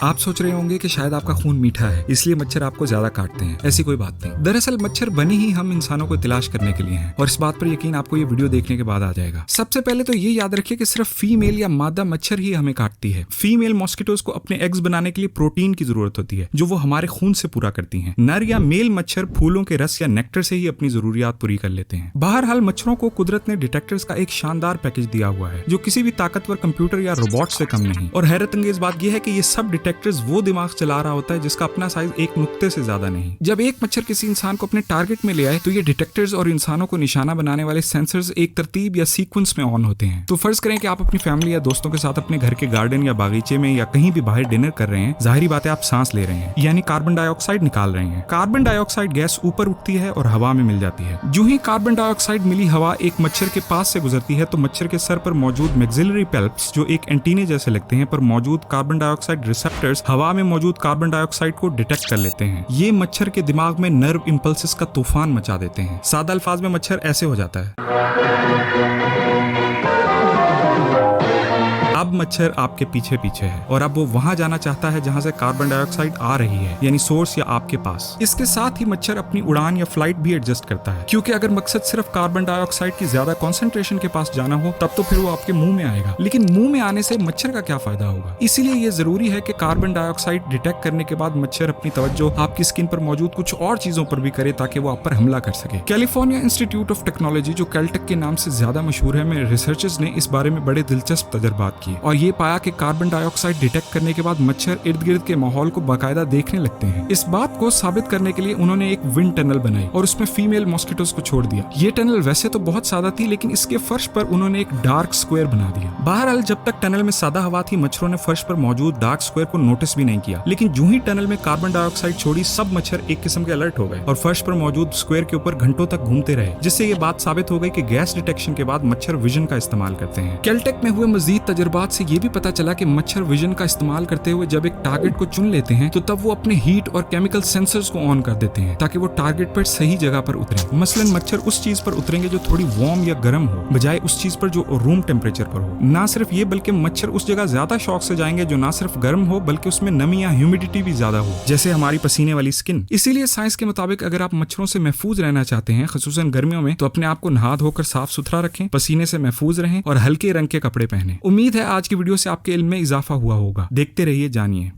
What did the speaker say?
आप सोच रहे होंगे कि शायद आपका खून मीठा है इसलिए मच्छर आपको ज्यादा काटते हैं। ऐसी कोई बात नहीं। दरअसल मच्छर बने ही हम इंसानों को तलाश करने के लिए हैं और इस बात पर यकीन आपको ये वीडियो देखने के बाद आ जाएगा। सबसे पहले तो ये याद रखिए कि सिर्फ फीमेल या मादा मच्छर ही हमें काटती है। फीमेल मॉस्किटोज को अपने एग्स बनाने के लिए प्रोटीन की जरूरत होती है जो वो हमारे खून से पूरा करती है। नर या मेल मच्छर फूलों के रस या नेक्टर से ही अपनी जरूरियात पूरी कर लेते हैं। बहरहाल मच्छरों को कुदरत ने डिटेक्टर्स का एक शानदार पैकेज दिया हुआ है जो किसी भी ताकतवर कंप्यूटर या रोबोट से कम नहीं। और हैरत अंगेज बात यह है कि ये सब डिटेक्टर्स वो दिमाग चला रहा होता है जिसका अपना साइज एक नुक्ते से ज्यादा नहीं। जब एक मच्छर किसी इंसान को अपने टारगेट में ले आए तो ये डिटेक्टर्स और इंसानों को निशाना बनाने वाले सेंसर्स एक तरतीब या सीक्वेंस में ऑन होते हैं। तो फर्ज करें कि आप अपनी फैमिली या दोस्तों के साथ अपने घर के गार्डन या बागीचे में या कहीं भी बाहर डिनर कर रहे हैं। जाहिर बात है आप सांस ले रहे हैं यानी कार्बन डाइऑक्साइड निकाल रहे हैं। कार्बन डाइऑक्साइड गैस ऊपर उठती है और हवा में मिल जाती है। जो ही कार्बन डाइऑक्साइड मिली हवा एक मच्छर के पास से गुजरती है तो मच्छर के सर पर मौजूद मैक्सिलरी पेल्प्स जो एक एंटीने जैसे लगते हैं पर मौजूद कार्बन डाइऑक्साइड रिसेप्टर्स हवा में मौजूद कार्बन डाइऑक्साइड को डिटेक्ट कर लेते हैं। ये मच्छर के दिमाग में नर्व इंपल्सेस का तूफान मचा देते हैं। सादा अल्फाज में मच्छर ऐसे हो जाता है। अब मच्छर आपके पीछे पीछे है और अब वो वहां जाना चाहता है जहां से कार्बन डाइऑक्साइड आ रही है यानी सोर्स या आपके पास। इसके साथ ही मच्छर अपनी उड़ान या फ्लाइट भी एडजस्ट करता है क्योंकि अगर मकसद सिर्फ कार्बन डाइऑक्साइड की ज्यादा कंसंट्रेशन के पास जाना हो तब तो फिर वो आपके मुंह में आएगा। लेकिन मुंह में आने से मच्छर का क्या फायदा होगा। इसीलिए ये जरूरी है कि कार्बन डाइऑक्साइड डिटेक्ट करने के बाद मच्छर अपनी तवज्जो आपकी स्किन पर मौजूद कुछ और चीजों पर भी करे ताकि वो आप पर हमला कर सके। कैलिफोर्निया इंस्टीट्यूट ऑफ टेक्नोलॉजी जो कैलटेक के नाम से ज्यादा मशहूर है में रिसर्चर्स ने इस बारे में बड़े दिलचस्प तजर्बात किए और ये पाया कि कार्बन डाइऑक्साइड डिटेक्ट करने के बाद मच्छर इर्द गिर्द के माहौल को बाकायदा देखने लगते हैं। इस बात को साबित करने के लिए उन्होंने एक विंड टनल बनाई और उसमें फीमेल मॉस्किटोज को छोड़ दिया। ये टनल वैसे तो बहुत सादा थी लेकिन इसके फर्श पर उन्होंने एक डार्क स्क्वायर बना दिया। बहरहाल जब तक टनल में सादा हवा थी मच्छरों ने फर्श पर मौजूद डार्क स्क्वायर को नोटिस भी नहीं किया। लेकिन जो ही टनल में कार्बन डाइऑक्साइड छोड़ी सब मच्छर एक किस्म के अलर्ट हो गए और फर्श पर मौजूद स्क्वायर के ऊपर घंटों तक घूमते रहे जिससे ये बात साबित हो गई कि गैस डिटेक्शन के बाद मच्छर विजन का इस्तेमाल करते हैं। कैलटेक में हुए मजीद तजर्बात से ये भी पता चला कि मच्छर विजन का इस्तेमाल करते हुए जब एक टारगेट को चुन लेते हैं तो तब वो अपने हीट और केमिकल सेंसर्स को ऑन कर देते हैं ताकि वो टारगेट पर सही जगह पर उतरे। मसलन मच्छर उस चीज पर उतरेंगे जो थोड़ी वार्म या गर्म हो बजाय उस चीज पर जो रूम टेम्परेचर पर हो। ना सिर्फ ये बल्कि मच्छर उस जगह ज्यादा शौक से जाएंगे जो ना सिर्फ गर्म हो बल्कि उसमें नमी या ह्यूमिडिटी भी ज्यादा हो जैसे हमारी पसीने वाली स्किन। इसीलिए साइंस के मुताबिक अगर आप मच्छरों से महफूज रहना चाहते हैं खसूसन गर्मियों में तो अपने आप को नहा धोकर साफ सुथरा रखें, पसीने से महफूज रहें और हल्के रंग के कपड़े पहने। उम्मीद है आज की वीडियो से आपके इल्म में इजाफा हुआ होगा। देखते रहिए, जानिए।